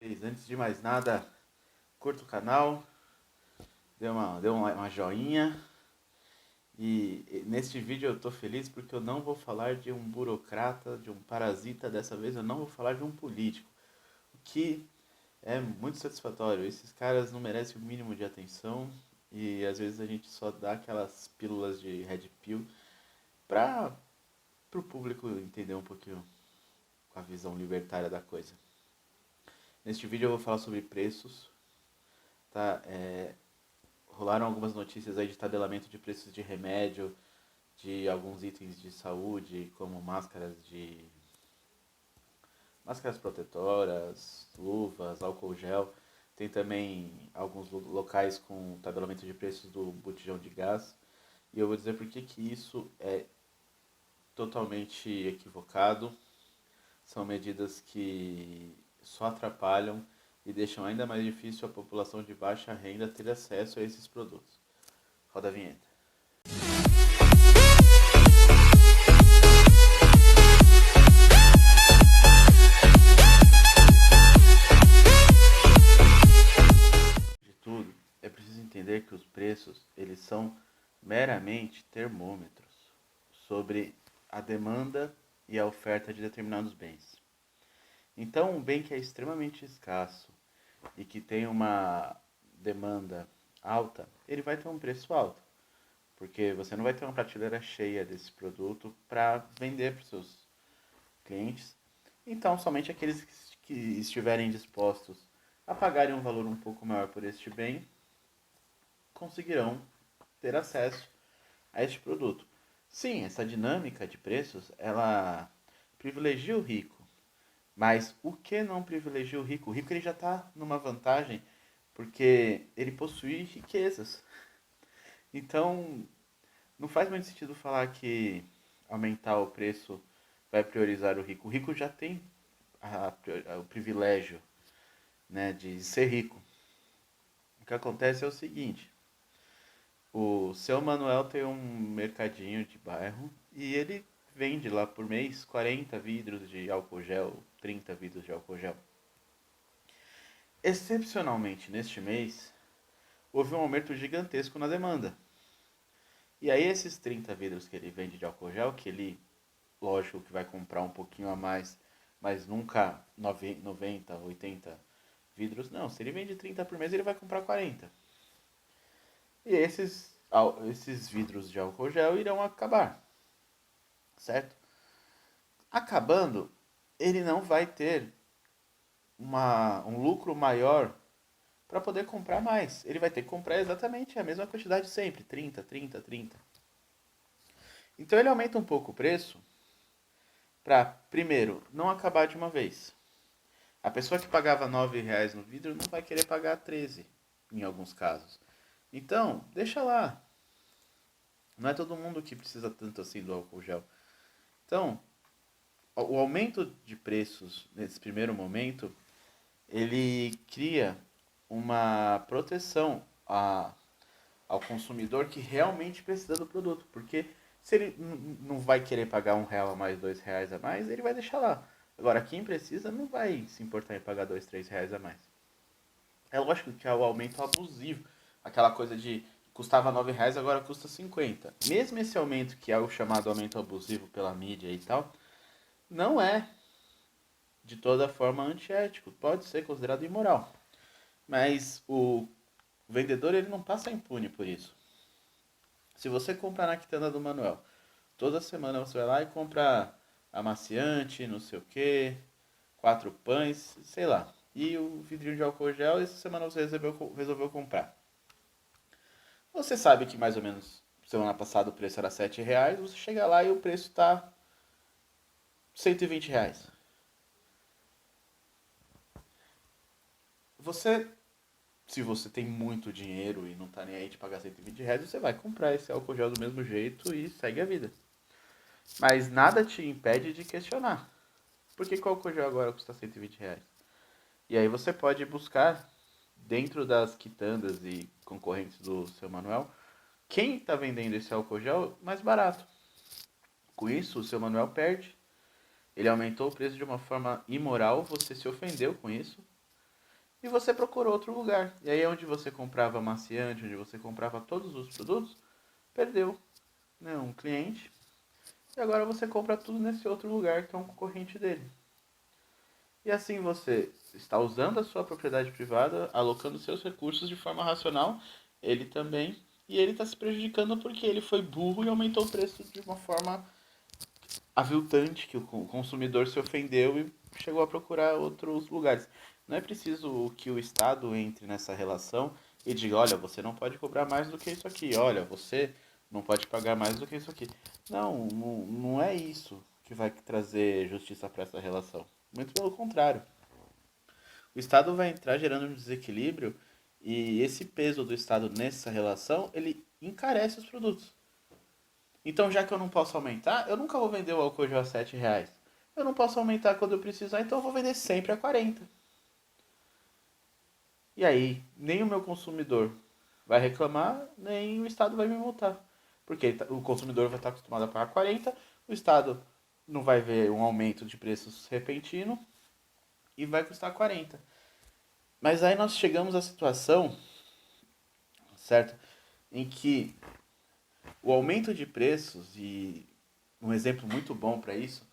Antes de mais nada, curta o canal, dê uma joinha. E neste vídeo eu tô feliz porque eu não vou falar de um burocrata, de um parasita, dessa vez eu não vou falar de um político. O que é muito satisfatório. Esses caras não merecem o mínimo de atenção e às vezes a gente só dá aquelas pílulas de red pill para o público entender um pouquinho com a visão libertária da coisa. Neste vídeo eu vou falar sobre preços, tá? Rolaram algumas notícias aí de tabelamento de preços de remédio, de alguns itens de saúde, como máscaras protetoras, luvas, álcool gel. Tem também alguns locais com tabelamento de preços do botijão de gás. E eu vou dizer por que isso é totalmente equivocado. São medidas que só atrapalham e deixam ainda mais difícil a população de baixa renda ter acesso a esses produtos. Roda a vinheta. De tudo, é preciso entender que os preços, eles são meramente termômetros sobre a demanda e a oferta de determinados bens. Então, um bem que é extremamente escasso e que tem uma demanda alta, ele vai ter um preço alto, porque você não vai ter uma prateleira cheia desse produto para vender para os seus clientes. Então, somente aqueles que estiverem dispostos a pagarem um valor um pouco maior por este bem conseguirão ter acesso a este produto. Sim, essa dinâmica de preços, ela privilegia o rico, mas o que não privilegia o rico? O rico ele já está numa vantagem porque ele possui riquezas. Então, não faz muito sentido falar que aumentar o preço vai priorizar o rico. O rico já tem o privilégio, né, de ser rico. O que acontece é o seguinte: o seu Manuel tem um mercadinho de bairro e ele vende lá por mês 40 vidros de álcool gel, 30 vidros de álcool gel. Excepcionalmente, neste mês, houve um aumento gigantesco na demanda. E aí esses 30 vidros que ele vende de álcool gel, que ele, lógico que vai comprar um pouquinho a mais, mas nunca 90, 80 vidros, não. Se ele vende 30 por mês, ele vai comprar 40. E esses vidros de álcool gel irão acabar, certo? Acabando, ele não vai ter um lucro maior para poder comprar mais. Ele vai ter que comprar exatamente a mesma quantidade sempre, 30, 30, 30. Então ele aumenta um pouco o preço para, primeiro, não acabar de uma vez. A pessoa que pagava R$ 9 no vidro não vai querer pagar 13 em alguns casos. Então, deixa lá. Não é todo mundo que precisa tanto assim do álcool gel. Então, o aumento de preços nesse primeiro momento, ele cria uma proteção ao consumidor que realmente precisa do produto. Porque se ele não vai querer pagar R$ 1 a mais, R$ 2 a mais, ele vai deixar lá. Agora, quem precisa não vai se importar em pagar R$ 2, R$ 3 a mais. É lógico que é o aumento abusivo. Aquela coisa de custava R$ 9, agora custa 50. Mesmo esse aumento, que é o chamado aumento abusivo pela mídia e tal, não é de toda forma antiético. Pode ser considerado imoral. Mas o vendedor ele não passa impune por isso. Se você comprar na quitanda do Manuel, toda semana você vai lá e compra amaciante, não sei o que, 4 pães, sei lá. E o vidrinho de álcool gel, essa semana você resolveu comprar. Você sabe que mais ou menos semana passada o preço era R$ 7, você chega lá e o preço está R$ 120. Você, se você tem muito dinheiro e não está nem aí de pagar R$ 120, você vai comprar esse álcool gel do mesmo jeito e segue a vida. Mas nada te impede de questionar. Por que o álcool gel agora custa R$ 120? E aí você pode buscar dentro das quitandas e concorrentes do seu Manuel quem está vendendo esse álcool gel mais barato. Com isso, o seu Manuel perde. Ele aumentou o preço de uma forma imoral, você se ofendeu com isso. e você procurou outro lugar. E aí onde você comprava amaciante, onde você comprava todos os produtos, perdeu, né, um cliente. E agora você compra tudo nesse outro lugar que é um concorrente dele. E assim você está usando a sua propriedade privada, alocando seus recursos de forma racional, ele também, e ele está se prejudicando porque ele foi burro e aumentou o preço de uma forma aviltante, que o consumidor se ofendeu e chegou a procurar outros lugares. Não é preciso que o Estado entre nessa relação e diga, olha, você não pode cobrar mais do que isso aqui, olha, você não pode pagar mais do que isso aqui. Não, não é isso que vai trazer justiça para essa relação. Muito pelo contrário. O Estado vai entrar gerando um desequilíbrio e esse peso do Estado nessa relação, ele encarece os produtos. Então, já que eu não posso aumentar, eu nunca vou vender o álcool gel a R$ 7. Eu não posso aumentar quando eu precisar, então eu vou vender sempre a 40. E aí, nem o meu consumidor vai reclamar, nem o Estado vai me multar. Porque o consumidor vai estar acostumado a pagar 40, o Estado não vai ver um aumento de preços repentino e vai custar 40. Mas aí nós chegamos à situação, certo? Em que o aumento de preços, e um exemplo muito bom para isso,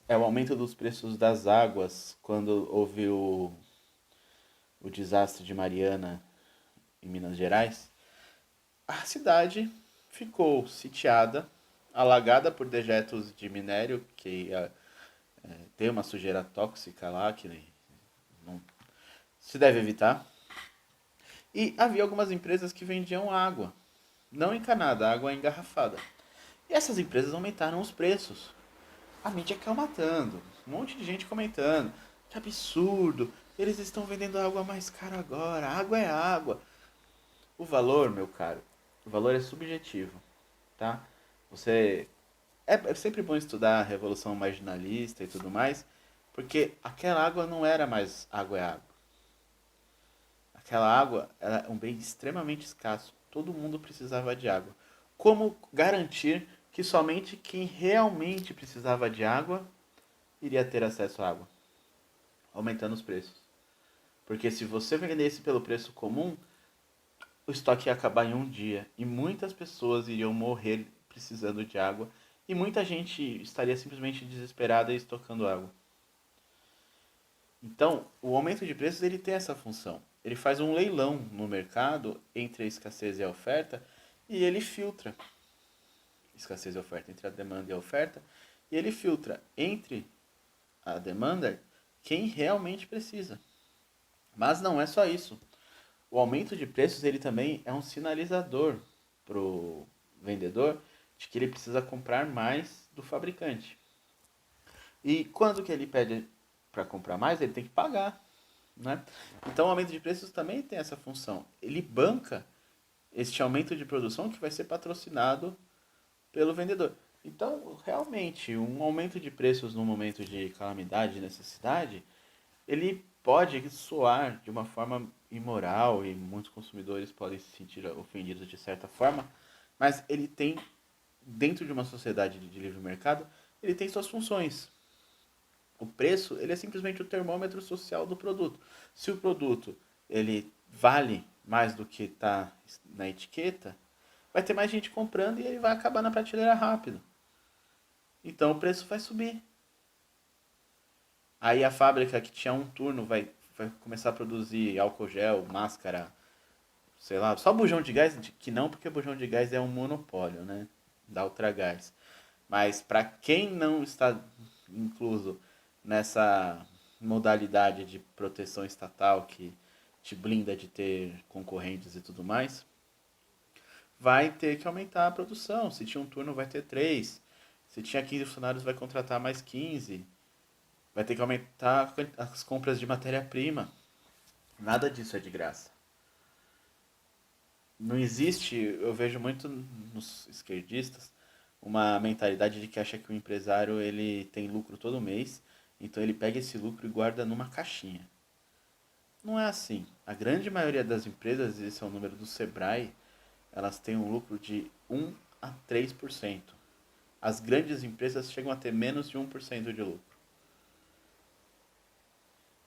é o aumento dos preços das águas quando houve o desastre de Mariana em Minas Gerais. A cidade ficou sitiada, alagada por dejetos de minério, que tem uma sujeira tóxica lá que não se deve evitar. E havia algumas empresas que vendiam água, não encanada, água engarrafada. E essas empresas aumentaram os preços. A mídia caiu matando, um monte de gente comentando. Que absurdo, eles estão vendendo água mais cara agora, água é água. O valor, meu caro, o valor é subjetivo, tá? Você é sempre bom estudar a Revolução Marginalista e tudo mais, porque aquela água não era mais água é água. Aquela água era um bem extremamente escasso. Todo mundo precisava de água. Como garantir que somente quem realmente precisava de água iria ter acesso à água? Aumentando os preços. Porque se você vendesse pelo preço comum, o estoque ia acabar em um dia e muitas pessoas iriam morrer precisando de água e muita gente estaria simplesmente desesperada e estocando água. Então, o aumento de preços ele tem essa função. Ele faz um leilão no mercado entre a escassez e a oferta e ele filtra escassez e oferta entre a demanda e a oferta e ele filtra entre a demanda quem realmente precisa. Mas não é só isso. O aumento de preços ele também é um sinalizador para o vendedor de que ele precisa comprar mais do fabricante. E quando que ele pede para comprar mais, ele tem que pagar, né? Então o aumento de preços também tem essa função. Ele banca este aumento de produção que vai ser patrocinado pelo vendedor. Então, realmente, um aumento de preços num momento de calamidade, de necessidade, ele pode soar de uma forma imoral e muitos consumidores podem se sentir ofendidos de certa forma, mas ele tem, dentro de uma sociedade de livre mercado, ele tem suas funções. O preço, ele é simplesmente o termômetro social do produto. Se o produto ele vale mais do que está na etiqueta, vai ter mais gente comprando e ele vai acabar na prateleira rápido. Então o preço vai subir. Aí a fábrica que tinha um turno vai começar a produzir álcool gel, máscara, sei lá, só bujão de gás, que não, porque bujão de gás é um monopólio, né? Da Ultragás. Mas para quem não está incluso nessa modalidade de proteção estatal que te blinda de ter concorrentes e tudo mais, vai ter que aumentar a produção. Se tinha um turno, vai ter 3. Se tinha 15 funcionários, vai contratar mais 15. Vai ter que aumentar as compras de matéria-prima. Nada disso é de graça. Não existe, eu vejo muito nos esquerdistas, uma mentalidade de que acha que o empresário ele tem lucro todo mês, então ele pega esse lucro e guarda numa caixinha. Não é assim. A grande maioria das empresas, esse é o número do Sebrae, elas têm um lucro de 1 a 3%. As grandes empresas chegam a ter menos de 1% de lucro.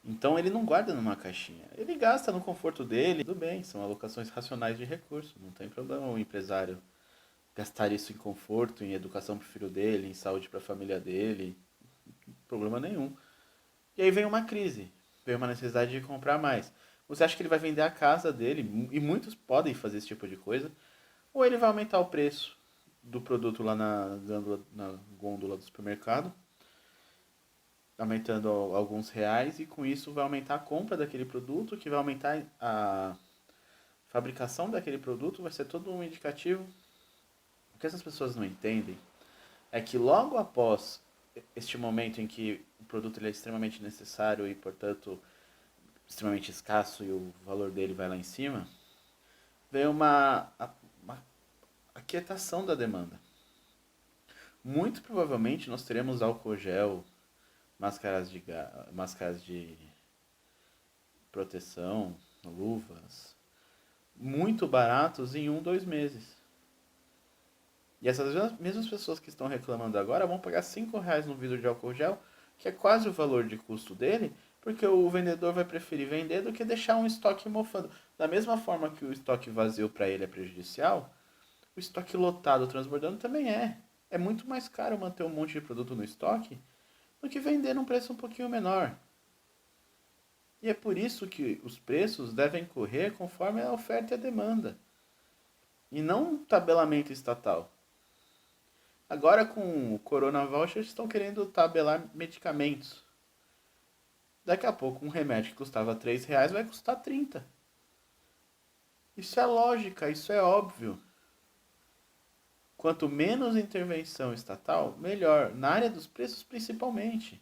Então ele não guarda numa caixinha. Ele gasta no conforto dele, tudo bem, são alocações racionais de recursos, não tem problema o empresário gastar isso em conforto, em educação para o filho dele, em saúde para a família dele, problema nenhum. E aí vem uma crise, vem uma necessidade de comprar mais. Você acha que ele vai vender a casa dele, e muitos podem fazer esse tipo de coisa, ou ele vai aumentar o preço do produto lá na gôndola do supermercado, aumentando alguns reais, e com isso vai aumentar a compra daquele produto, que vai aumentar a fabricação daquele produto, vai ser todo um indicativo. O que essas pessoas não entendem é que logo após este momento em que o produto ele é extremamente necessário e, portanto, extremamente escasso e o valor dele vai lá em cima, vem uma aquietação da demanda. Muito provavelmente nós teremos álcool gel, máscaras de proteção, luvas, muito baratos em 1, 2 meses. E essas mesmas pessoas que estão reclamando agora vão pagar R$ 5 no vidro de álcool gel, que é quase o valor de custo dele, porque o vendedor vai preferir vender do que deixar um estoque mofando. Da mesma forma que o estoque vazio para ele é prejudicial, o estoque lotado, transbordando também é. É muito mais caro manter um monte de produto no estoque do que vender num preço um pouquinho menor. E é por isso que os preços devem correr conforme a oferta e a demanda, e não um tabelamento estatal. Agora com o Corona Voucher estão querendo tabelar medicamentos. Daqui a pouco um remédio que custava R$ 3 vai custar 30. Isso é lógica, isso é óbvio. Quanto menos intervenção estatal, melhor. Na área dos preços principalmente.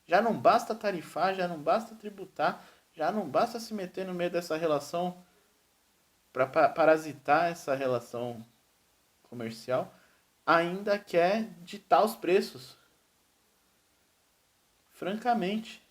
Já não basta tarifar, já não basta tributar, já não basta se meter no meio dessa relação para parasitar essa relação comercial, ainda quer ditar os preços. Francamente.